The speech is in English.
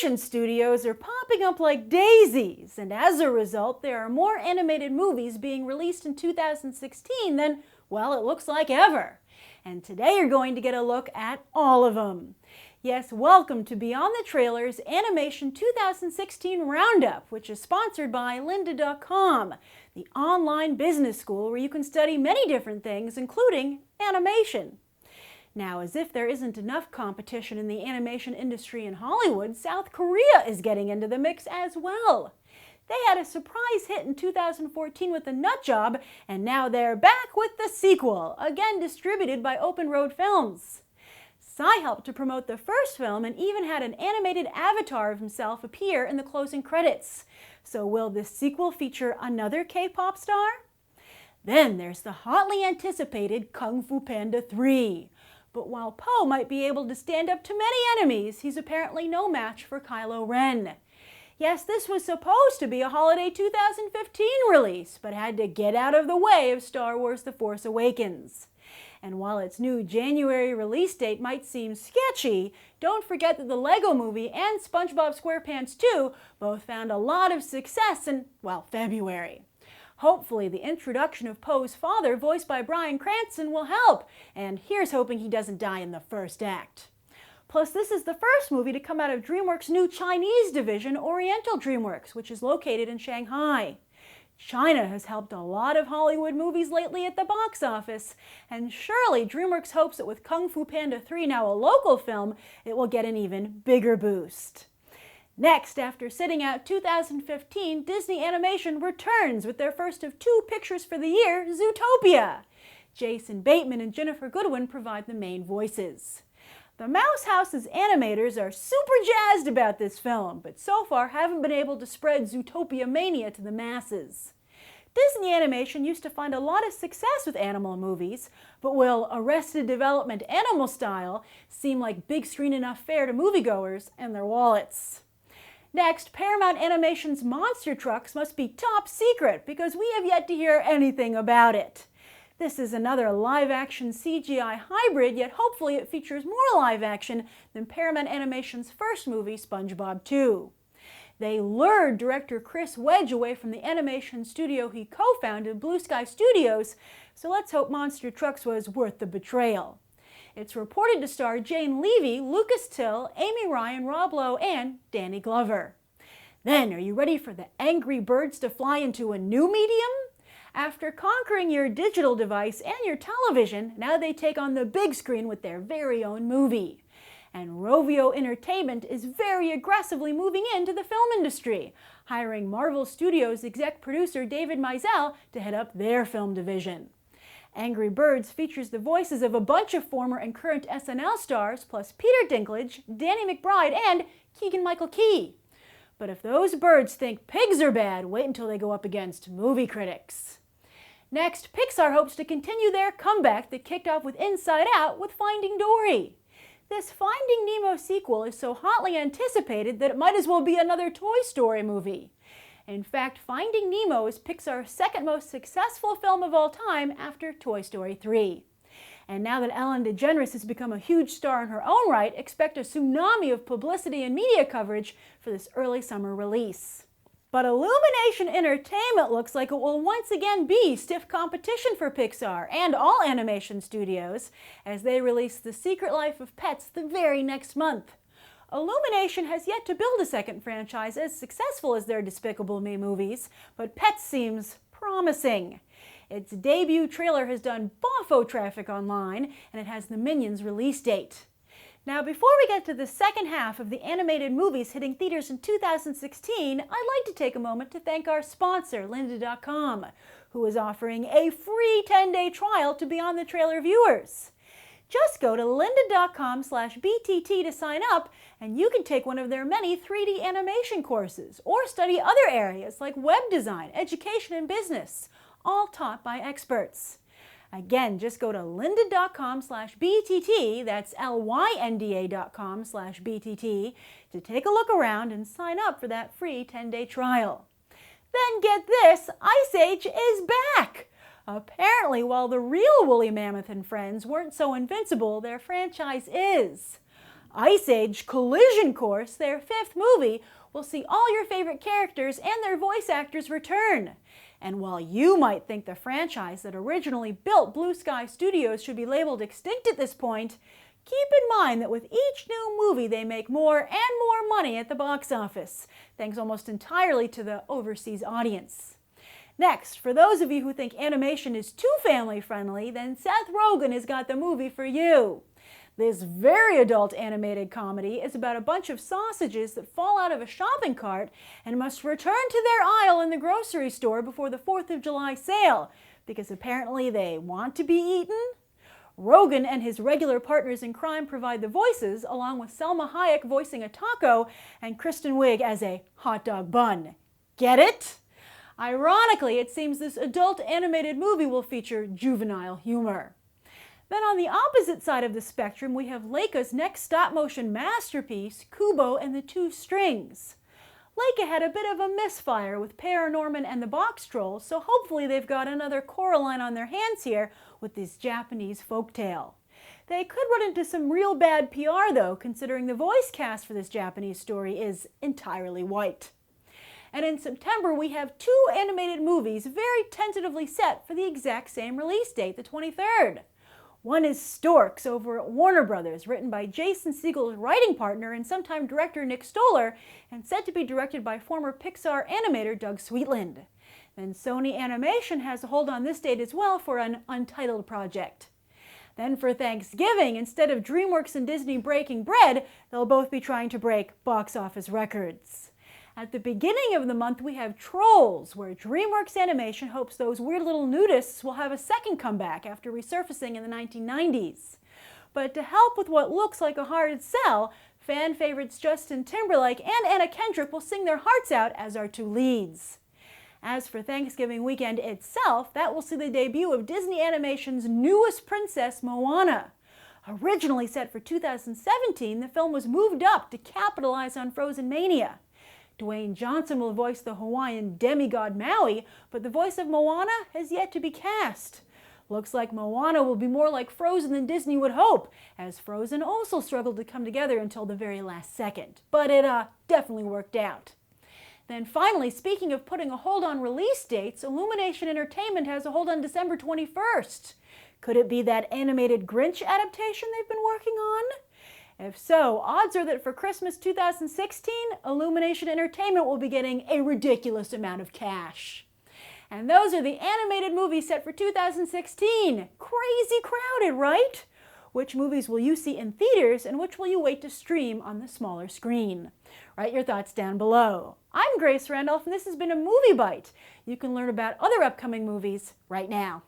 animation studios are popping up like daisies, and as a result, there are more animated movies being released in 2016 than, well, it looks like ever. And today you're going to get a look at all of them. Yes, welcome to Beyond the Trailers Animation 2016 Roundup, which is sponsored by lynda.com, the online business school where you can study many different things, including animation. Now, as if there isn't enough competition in the animation industry in Hollywood, South Korea is getting into the mix as well. They had a surprise hit in 2014 with The Nut Job, and now they're back with the sequel, again distributed by Open Road Films. Psy helped to promote the first film and even had an animated avatar of himself appear in the closing credits. So will this sequel feature another K-pop star? Then there's the hotly anticipated Kung Fu Panda 3. But while Po might be able to stand up to many enemies, he's apparently no match for Kylo Ren. Yes, this was supposed to be a holiday 2015 release, but had to get out of the way of Star Wars The Force Awakens. And while its new January release date might seem sketchy, don't forget that the Lego Movie and SpongeBob SquarePants 2 both found a lot of success in, well, February. Hopefully the introduction of Poe's father, voiced by Bryan Cranston, will help, and here's hoping he doesn't die in the first act. Plus, this is the first movie to come out of DreamWorks' new Chinese division, Oriental DreamWorks, which is located in Shanghai. China has helped a lot of Hollywood movies lately at the box office, and surely DreamWorks hopes that with Kung Fu Panda 3 now a local film, it will get an even bigger boost. Next, after sitting out 2015, Disney Animation returns with their first of two pictures for the year, Zootopia. Jason Bateman and Ginnifer Goodwin provide the main voices. The Mouse House's animators are super jazzed about this film, but so far haven't been able to spread Zootopia mania to the masses. Disney Animation used to find a lot of success with animal movies, but will Arrested Development Animal Style seem like big screen enough fare to moviegoers and their wallets? Next, Paramount Animation's Monster Trucks must be top secret because we have yet to hear anything about it. This is another live-action CGI hybrid, yet hopefully it features more live-action than Paramount Animation's first movie, SpongeBob 2. They lured director Chris Wedge away from the animation studio he co-founded, Blue Sky Studios, so let's hope Monster Trucks was worth the betrayal. It's reported to star Jane Levy, Lucas Till, Amy Ryan, Rob Lowe, and Danny Glover. Then, are you ready for the Angry Birds to fly into a new medium? After conquering your digital device and your television, now they take on the big screen with their very own movie. And Rovio Entertainment is very aggressively moving into the film industry, hiring Marvel Studios exec producer David Mizell to head up their film division. Angry Birds features the voices of a bunch of former and current SNL stars, plus Peter Dinklage, Danny McBride, and Keegan-Michael Key. But if those birds think pigs are bad, wait until they go up against movie critics. Next, Pixar hopes to continue their comeback that kicked off with Inside Out with Finding Dory. This Finding Nemo sequel is so hotly anticipated that it might as well be another Toy Story movie. In fact, Finding Nemo is Pixar's second most successful film of all time after Toy Story 3. And now that Ellen DeGeneres has become a huge star in her own right, expect a tsunami of publicity and media coverage for this early summer release. But Illumination Entertainment looks like it will once again be stiff competition for Pixar and all animation studios as they release The Secret Life of Pets the very next month. Illumination has yet to build a second franchise as successful as their Despicable Me movies, but Pets seems promising. Its debut trailer has done boffo traffic online, and it has the Minions release date. Now, before we get to the second half of the animated movies hitting theaters in 2016, I'd like to take a moment to thank our sponsor, lynda.com, who is offering a free 10-day trial to Beyond the Trailer viewers. Just go to lynda.com/BTT to sign up, and you can take one of their many 3D animation courses or study other areas like web design, education, and business, all taught by experts. Again, just go to lynda.com/BTT, that's lynda.com/BTT, to take a look around and sign up for that free 10-day trial. Then get this, Ice Age is back! Apparently, while the real Woolly Mammoth and Friends weren't so invincible, their franchise is. Ice Age Collision Course, their 5th movie, will see all your favorite characters and their voice actors return. And while you might think the franchise that originally built Blue Sky Studios should be labeled extinct at this point, keep in mind that with each new movie they make more and more money at the box office, thanks almost entirely to the overseas audience. Next, for those of you who think animation is too family-friendly, then Seth Rogen has got the movie for you. This very adult animated comedy is about a bunch of sausages that fall out of a shopping cart and must return to their aisle in the grocery store before the 4th of July sale, because apparently they want to be eaten. Rogen and his regular partners in crime provide the voices, along with Selma Hayek voicing a taco and Kristen Wiig as a hot dog bun. Get it? Ironically, it seems this adult animated movie will feature juvenile humor. Then on the opposite side of the spectrum, we have Laika's next stop-motion masterpiece, Kubo and the Two Strings. Laika had a bit of a misfire with Paranorman and the Box Trolls, so hopefully they've got another Coraline on their hands here with this Japanese folktale. They could run into some real bad PR though, considering the voice cast for this Japanese story is entirely white. And in September, we have 2 animated movies very tentatively set for the exact same release date, the 23rd. One is Storks over at Warner Brothers, written by Jason Segel's writing partner and sometime director Nick Stoller, and said to be directed by former Pixar animator Doug Sweetland. Then Sony Animation has a hold on this date as well for an Untitled project. Then for Thanksgiving, instead of Dreamworks and Disney breaking bread, they'll both be trying to break box office records. At the beginning of the month, we have Trolls, where Dreamworks Animation hopes those weird little nudists will have a second comeback after resurfacing in the 1990s. But to help with what looks like a hard sell, fan favorites Justin Timberlake and Anna Kendrick will sing their hearts out as our 2 leads. As for Thanksgiving weekend itself, that will see the debut of Disney Animation's newest princess, Moana. Originally set for 2017, the film was moved up to capitalize on Frozen mania. Dwayne Johnson will voice the Hawaiian demigod Maui, but the voice of Moana has yet to be cast. Looks like Moana will be more like Frozen than Disney would hope, as Frozen also struggled to come together until the very last second. But it definitely worked out. Then finally, speaking of putting a hold on release dates, Illumination Entertainment has a hold on December 21st. Could it be that animated Grinch adaptation they've been working on? If so, odds are that for Christmas 2016, Illumination Entertainment will be getting a ridiculous amount of cash. And those are the animated movies set for 2016. Crazy crowded, right? Which movies will you see in theaters and which will you wait to stream on the smaller screen? Write your thoughts down below. I'm Grace Randolph and this has been a Movie Bite. You can learn about other upcoming movies right now.